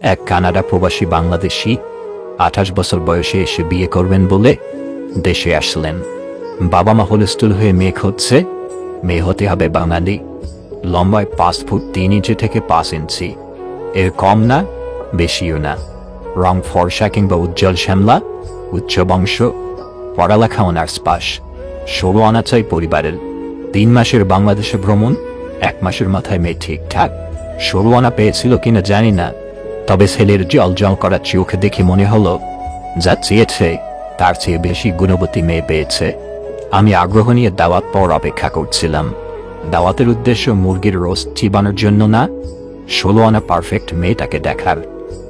এক কানাডা প্রবাসী বাংলাদেশি 28 বছর বয়সে এসে বিয়ে করবেন বলে দেশে আসলেন। বাবা মা হোলস্টুল হয়ে মেয়ে হচ্ছে, মেয়ে হতে হবে বাঙালি, লম্বায় 5 ফুট 3 ইঞ্চি থেকে 5 ইঞ্চি, এর কম না বেশিও না, রং ফর্সা কিংবা উজ্জ্বল শ্যামলা, উচ্চ বংশ, পড়ালেখা অনার্স পাস, 16 আনা চাই পরিবারের, 3 মাসের বাংলাদেশে ভ্রমণ, 1 মাসের মাথায় মেয়ে ঠিকঠাক। 16 আনা পেয়েছিল কিনা জানি না, তবে ছেলের জল জল করা চোখ দেখে মনে হলো যা চেয়েছে তার চেয়ে বেশি গুণবতী মেয়ে পেয়েছে। আমি আগ্রহ নিয়ে দাওয়াত পর অপেক্ষা করছিলাম। দাওয়াতের উদ্দেশ্য মুরগির রোস্ট চিবানোর জন্য না, 16 আনা পারফেক্ট মেয়েটাকে দেখার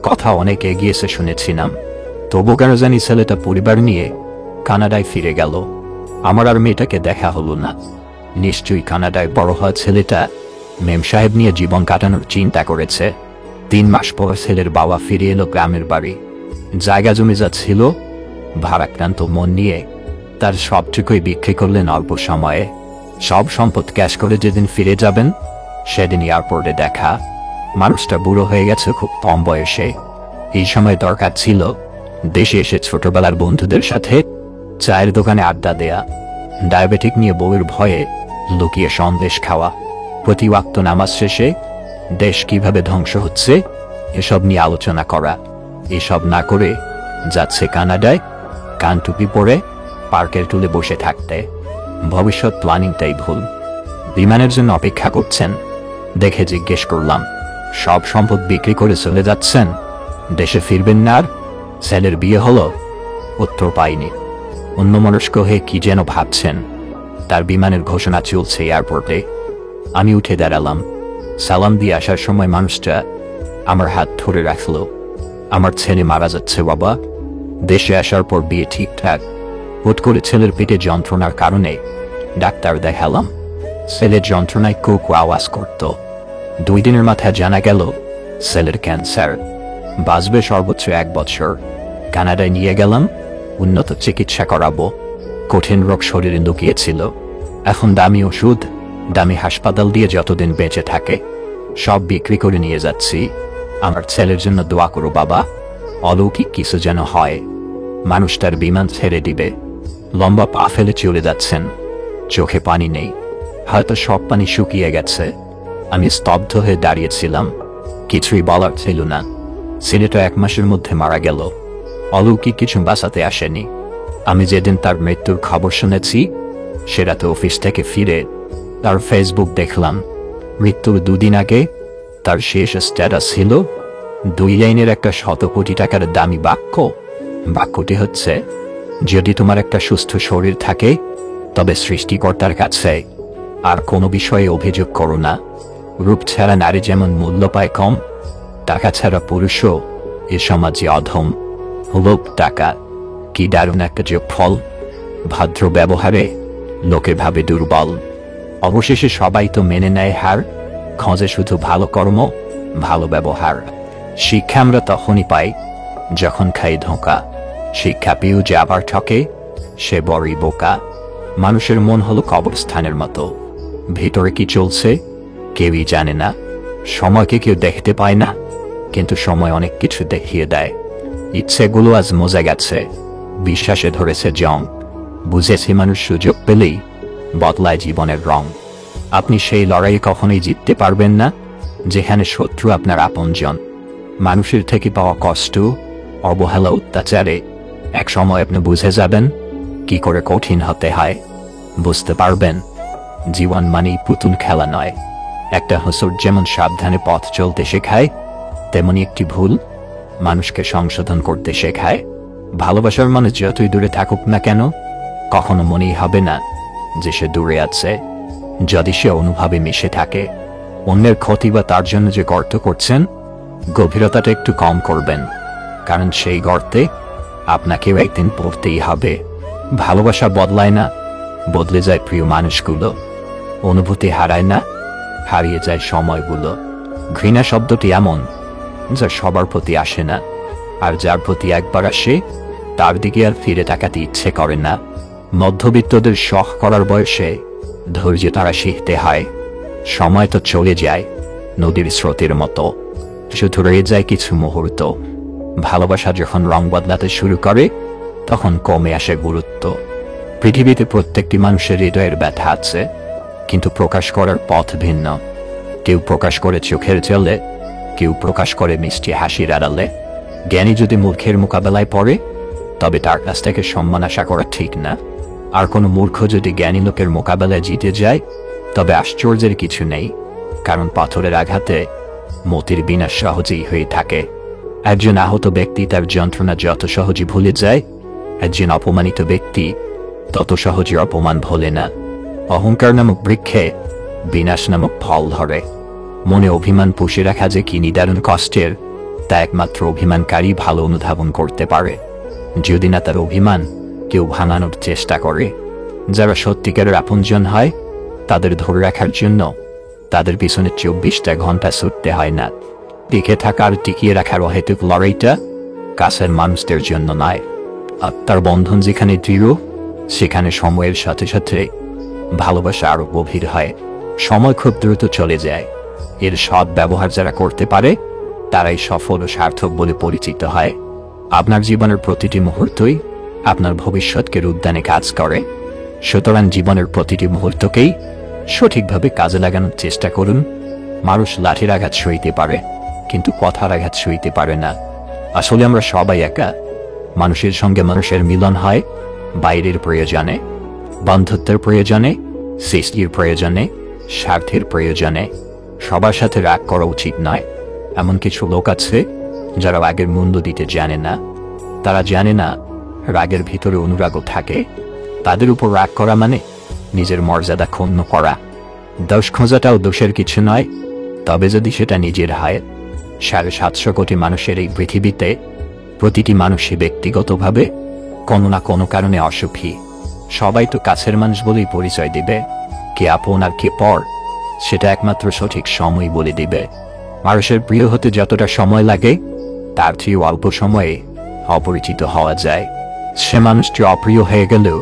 কথা অনেক এগিয়েছে শুনেছিলাম। তবু কেন জানি ছেলেটা পরিবার নিয়ে কানাডায় ফিরে গেল। আমার আর মেয়েটাকে দেখা হলো না। নিশ্চয়ই কানাডায় বড় হওয়া ছেলেটা মেম সাহেব নিয়ে জীবন কাটানোর চিন্তা করেছে। 3 মাস পর ছেলের বাবা ফিরে এলো গ্রামের বাড়ি। জায়গা জমি যা ছিল ভারাক্রান্ত মন নিয়ে তার সবটুকুই বিক্রি করলেন অল্প সময়ে। সব সম্পদ ক্যাশ করে যেদিন ফিরে যাবেন সেদিন এয়ারপোর্টে দেখা। মানুষটা বুড়ো হয়ে গেছে খুব কম বয়সে। এই সময় দরকার ছিল দেশে এসে ছোটবেলার বন্ধুদের সাথে চায়ের দোকানে আড্ডা দেয়া, ডায়াবেটিক নিয়ে বউয়ের ভয়ে লুকিয়ে সন্দেশ খাওয়া, প্রতি ওয়াক্ত নামাজ শেষে দেশ কিভাবে ধ্বংস হচ্ছে এসব নিয়ে আলোচনা করা। এসব না করে যাচ্ছে কানাডায় কানটুপি পরে পার্কের টুলে বসে থাকতে। ভবিষ্যৎ প্ল্যানিংটাই ভুল। বিমানের জন্য অপেক্ষা করছেন দেখে জিজ্ঞেস করলাম, সব সম্পদ বিক্রি করে চলে যাচ্ছেন, দেশে ফিরবেন না আর? ছেলের বিয়ে হলো? উত্তর পাইনি। অন্যমনস্ক হয়ে কি যেন ভাবছেন। তার বিমানের ঘোষণা চলছে এয়ারপোর্টে। আমি উঠে দাঁড়ালাম। সালাম দিয়ে আসার সময় মানুষটা আমার হাত ধরে রাখল। আমার ছেলে মারা যাচ্ছে বাবা। দেশে আসার পর বিয়ে ঠিকঠাক, হুট করে ছেলের পেটে যন্ত্রণার কারণে ডাক্তার দেখালাম। ছেলের যন্ত্রণায় কোকো আওয়াজ করত। 2 দিনের মাথায় জানা গেল ছেলের ক্যান্সার, বাঁচবে সর্বোচ্চ 1 বছর। কানাডায় নিয়ে গেলাম, উন্নত চিকিৎসা করাবো। কঠিন রোগ শরীরে লুকিয়েছিল। এখন দামি ওষুধ, দামি হাসপাতাল দিয়ে যতদিন বেঁচে থাকে সব বিক্রি করে নিয়ে যাচ্ছি। আমার ছেলের জন্য দোয়া করো বাবা, অলৌকিক কিছু যেন হয়। মানুষটার বিমান ছেড়ে দিবে, লম্বা পা ফেলে চলে যাচ্ছেন। চোখে পানি নেই, হয়তো সব পানি শুকিয়ে গেছে। আমি স্তব্ধ হয়ে দাঁড়িয়েছিলাম, কিছুই বলার ছিল না। ছেলেটা 1 মাসের মধ্যে মারা গেল। অলৌকিক কিছু বাঁচাতে আসেনি। আমি যেদিন তার মৃত্যুর খবর শুনেছি সে রাতে অফিস থেকে ফিরে তার ফেসবুক দেখলাম। মৃত্যুর 2 দিন আগে তার শেষ স্ট্যাটাস ছিল 2 লাইনের একটা 100 কোটি টাকার দামি বাক্য। বাক্যটি হচ্ছে, যদি তোমার একটা সুস্থ শরীর থাকে তবে সৃষ্টিকর্তার কাছে আর কোনো বিষয়ে অভিযোগ করো না। রূপ ছাড়া নারী যেমন মূল্য পায় কম, টাকা ছাড়া পুরুষও এ সমাজে অধম। লোভ টাকা কি দারুণ একটা যোগফল। ভদ্র ব্যবহারে লোকে ভাবে দুর্বল, অবশেষে সবাই তো মেনে নেয় হার। খোঁজে শুধু ভালো কর্ম, ভালো ব্যবহার। শিক্ষা আমরা তখনই পাই যখন খাই ধোঁকা। শিক্ষা পেয়েও যে আবার ঠকে সে বড়ই বোকা। মানুষের মন হলো কবরস্থানের মতো, ভিতরে কি চলছে কেউই জানে না। সময়কে কেউ দেখতে পায় না, কিন্তু সময় অনেক কিছু দেখিয়ে দেয়। ইচ্ছেগুলো আজ মজে গেছে, বিশ্বাসে ধরেছে জং। বুঝেছি মানুষ সুযোগ পেলেই বদলায় জীবনের রং। আপনি সেই লড়াইয়ে কখনোই জিততে পারবেন না যেখানে শত্রু আপনার আপনজন। মানুষের থেকে পাওয়া কষ্ট, অবহেলা, অত্যাচারে এক সময় আপনি বুঝে যাবেন কি করে কঠিন হতে হয়। বুঝতে পারবেন জীবন মানেই পুতুল খেলা নয়। একটা হসুর যেমন সাবধানে পথ চলতে শেখায়, তেমনি একটি ভুল মানুষকে সংশোধন করতে শেখায়। ভালোবাসার মানুষ যতই দূরে থাকুক না কেন কখনো মনেই হবে না যে সে দূরে আছে, যদি সে অনুভবে মিশে থাকে। অন্যের ক্ষতি বা তার জন্য যে গর্ত করছেন গভীরতাটা একটু কম করবেন, কারণ সেই গর্তে আপনাকেও একদিন পড়তেই হবে। ভালোবাসা বদলায় না, বদলে যায় প্রিয় মানুষগুলো। অনুভূতি হারায় না, হারিয়ে যায় সময়গুলো। ঘৃণা শব্দটি এমন যা সবার প্রতি আসে না, আর যার প্রতি একবার আসে তার দিকে আর ফিরে তাকাতে ইচ্ছে করে না। মধ্যবিত্তদের শখ করার বয়সে ধৈর্য তারা শিখতে হয়। সময় তো চলে যায় নদীর স্রোতের মতো, শুধু রয়ে যায় কিছু মুহূর্ত। ভালোবাসা যখন রং বদলাতে শুরু করে তখন কমে আসে গুরুত্ব। পৃথিবীতে প্রত্যেকটি মানুষের হৃদয়ের ব্যথা আছে, কিন্তু প্রকাশ করার পথ ভিন্ন। কেউ প্রকাশ করে চোখের জলে, কেউ প্রকাশ করে মিষ্টি হাসির আড়ালে। জ্ঞানী যদি মূর্খের মোকাবেলায় পড়ে তবে তার কাছ থেকে সম্মান আশা করা ঠিক না। আর কোনো মূর্খ যদি জ্ঞানী লোকের মোকাবেলায় জিতে যায় তবে আশ্চর্যের কিছু নেই, কারণ পাথরের আঘাতে মতির বিনাশ সহজেই হয়ে থাকে। একজন আহত ব্যক্তি তার যন্ত্রণা যত সহজে ভুলে যায়, একজন অপমানিত ব্যক্তি তত সহজে অপমান ভোলে না। অহংকার নামক বৃক্ষে বিনাশ নামক ফল ধরে। মনে অভিমান পুষে রাখা যে কি নিদারুণ কষ্টের, তা একমাত্র অভিমানকারী ভালো অনুধাবন করতে পারে, যদি না তার অভিমান কেউ ভাঙানোর চেষ্টা করে। যারা সত্যিকারের আপনজন হয় তাদের ধরে রাখার জন্য তাদের পিছনে 24টা ঘন্টা ছুটতে হয় না। টিকে থাকার টিকিয়ে রাখার অহেতুক লড়াইটা কাছের মানুষদের জন্য নয়। আত্মার বন্ধন যেখানে দৃঢ়, সেখানে সময়ের সাথে সাথে ভালোবাসা আরো গভীর হয়। সময় খুব দ্রুত চলে যায়, এর সৎ ব্যবহার যারা করতে পারে তারাই সফল ও সার্থক বলে পরিচিত হয়। আপনার জীবনের প্রতিটি মুহূর্তই আপনার ভবিষ্যৎকে রূপদানে কাজ করে। সুতরাং জীবনের প্রতিটি মুহূর্তকেই সঠিকভাবে কাজে লাগানোর চেষ্টা করুন। মানুষ লাঠির আঘাত সইতে পারে, কিন্তু কথার আঘাত সইতে পারে না। আসলে আমরা সবাই একা। মানুষের সঙ্গে মানুষের মিলন হয় বাইরের প্রয়োজনে, বন্ধুত্বের প্রয়োজনে, সৃষ্টির প্রয়োজনে, স্বার্থের প্রয়োজনে। সবার সাথে রাগ করা উচিত নয়। এমন কিছু লোক আছে যারা রাগের মূল্য দিতে জানে না। তারা জানে না রাগের ভিতরে অনুরাগও থাকে। তাদের উপর রাগ করা মানে নিজের মর্যাদা ক্ষুণ্ণ করা। দোষ খোঁজাটাও দোষের কিছু নয়, তবে যদি সেটা নিজের হয়। 750 কোটি মানুষের এই পৃথিবীতে প্রতিটি মানুষই ব্যক্তিগতভাবে কোনো না কোনো কারণে অসুখী। সবাই তো কাছের মানুষ বলেই পরিচয় দিবে, কে আপন আর কে পর সেটা একমাত্র সঠিক সময় বলে দিবে। মানুষের প্রিয় হতে যতটা সময় লাগে তার চেয়েও অল্প সময়ে অপরিচিত হওয়া যায়। সে মানুষটি অপ্রিয় হয়ে গেলেও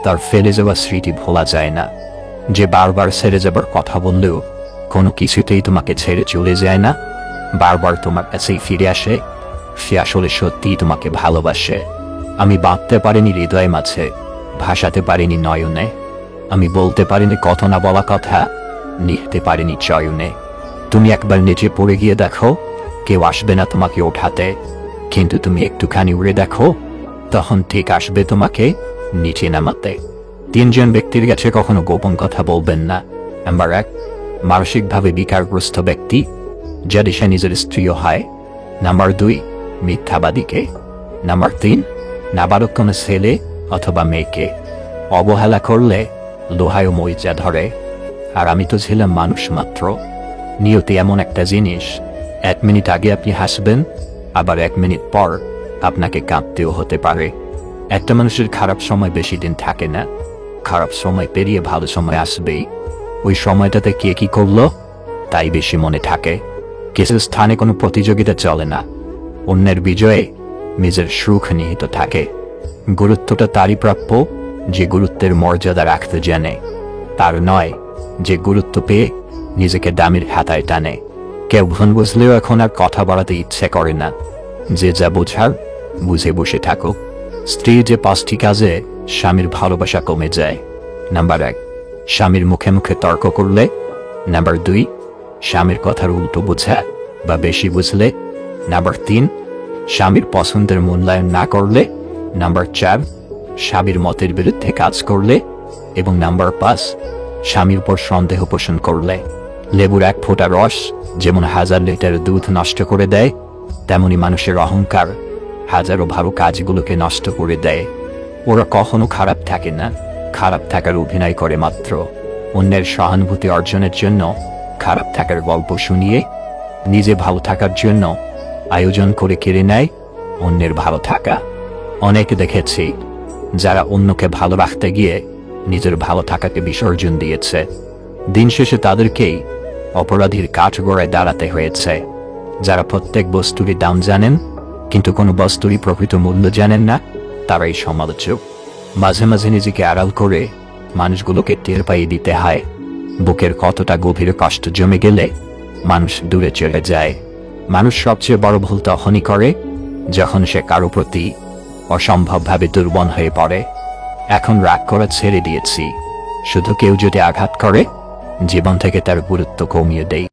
তার ফেলে যাওয়া স্মৃতি ভোলা যায় না। যে বারবার ছেড়ে যাবার কথা বললেও কোনো কিছুতেই তোমাকে ছেড়ে চলে যায় না, বারবার তোমার কাছেই ফিরে আসে, সে আসলে সত্যিই তোমাকে ভালোবাসে। আমি বাঁধতে পারিনি হৃদয় মাঝে, ভাসাতে পারিনি নয়নে। আমি বলতে পারিনি কত না বলা কথা, নিতে পারিনি চয়নে। তুমি একবার নিচে পড়ে গিয়ে দেখো, কেউ আসবে না তোমাকে ওঠাতে। কিন্তু তুমি একটুখানি উড়ে দেখো, তখন ঠিক আসবে তোমাকে নিচে নামাতে। 3 জন ব্যক্তির কাছে কখনো গোপন কথা বলবেন না। নাম্বার 1, মানসিকভাবে বিকারগ্রস্ত ব্যক্তি, যদি সে নিজের স্ত্রীও হয়। নাম্বার 2, মিথ্যাবাদীকে। নাম্বার 3, নাবালক কোনো ছেলে অথবা মেয়েকে। অবহেলা করলে লোহায় মরিচা ধরে। আর আমি তো ছিলাম মানুষ মাত্র। নিয়তি এমন একটা জিনিস, 1 মিনিট আগে আপনি হাসবেন, আবার 1 মিনিট পর আপনাকে কাঁদতেও হতে পারে। একটা মানুষের খারাপ সময় বেশি দিন থাকে না। খারাপ সময় পেরিয়ে ভালো সময় আসবেই। ওই সময়টাতে কে কি করলো তাই বেশি মনে থাকে। কিছু স্থানে কোনো প্রতিযোগিতা চলে না, অন্যের বিজয়ে নিজের সুখ নিহিত থাকে। গুরুত্বটা তারই প্রাপ্য যে গুরুত্বের মর্যাদা রাখতে জানে, তার নয় যে গুরুত্ব পেয়ে নিজেকে দামের হাতায় টানে। কেউ ভুল বুঝলেও এখন আর কথা বাড়াতে ইচ্ছে করে না। যে যা বোঝার বুঝে বসে থাকুক। স্ত্রীর যে 5টি কাজে স্বামীর ভালোবাসা কমে যায়। নাম্বার 1, স্বামীর মুখে মুখে তর্ক করলে। নাম্বার 2, স্বামীর কথার উল্টো বোঝা বা বেশি বুঝলে। নাম্বার 3, স্বামীর পছন্দের মূল্যায়ন না করলে। নাম্বার 4, স্বামীর মতের বিরুদ্ধে কাজ করলে। এবং নাম্বার 5, স্বামীর উপর সন্দেহ পোষণ করলে। লেবুর 1 ফোঁটা রস যেমন 1000 লিটার দুধ নষ্ট করে দেয়, তেমনি মানুষের অহংকার হাজারো ভালো কাজগুলোকে নষ্ট করে দেয়। ওরা কখনো খারাপ থাকে না, খারাপ থাকার অভিনয় করে মাত্র। অন্যের সহানুভূতি অর্জনের জন্য খারাপ থাকার গল্প শুনিয়ে নিজে ভালো থাকার জন্য আয়োজন করে কেড়ে নেয় অন্যের ভালো থাকা। অনেকে দেখেছি যারা অন্যকে ভালো রাখতে গিয়ে নিজের ভালো থাকাকে বিসর্জন দিয়েছে। দিন শেষে তাদেরকেই অপরাধীর কাঠগড়ায় দাঁড়াতে হয়েছে। যারা প্রত্যেক বস্তুরই দাম জানেন কিন্তু কোনো বস্তুরই প্রকৃত মূল্য জানেন না, তারাই সমালোচক। মাঝে মাঝে নিজেকে আড়াল করে মানুষগুলোকে টের পাইয়ে দিতে হয়। বুকের কতটা গভীর কষ্ট জমে গেলে মানুষ দূরে চলে যায়। মানুষ সবচেয়ে বড় ভুল তখনই করে যখন সে কারো প্রতি অসম্ভবভাবে দুর্বল হয়ে পড়ে। এখন রাগ করা ছেড়ে দিয়েছি, শুধু কেউ যদি আঘাত করে জীবন থেকে তার গুরুত্ব কমিয়ে দেই।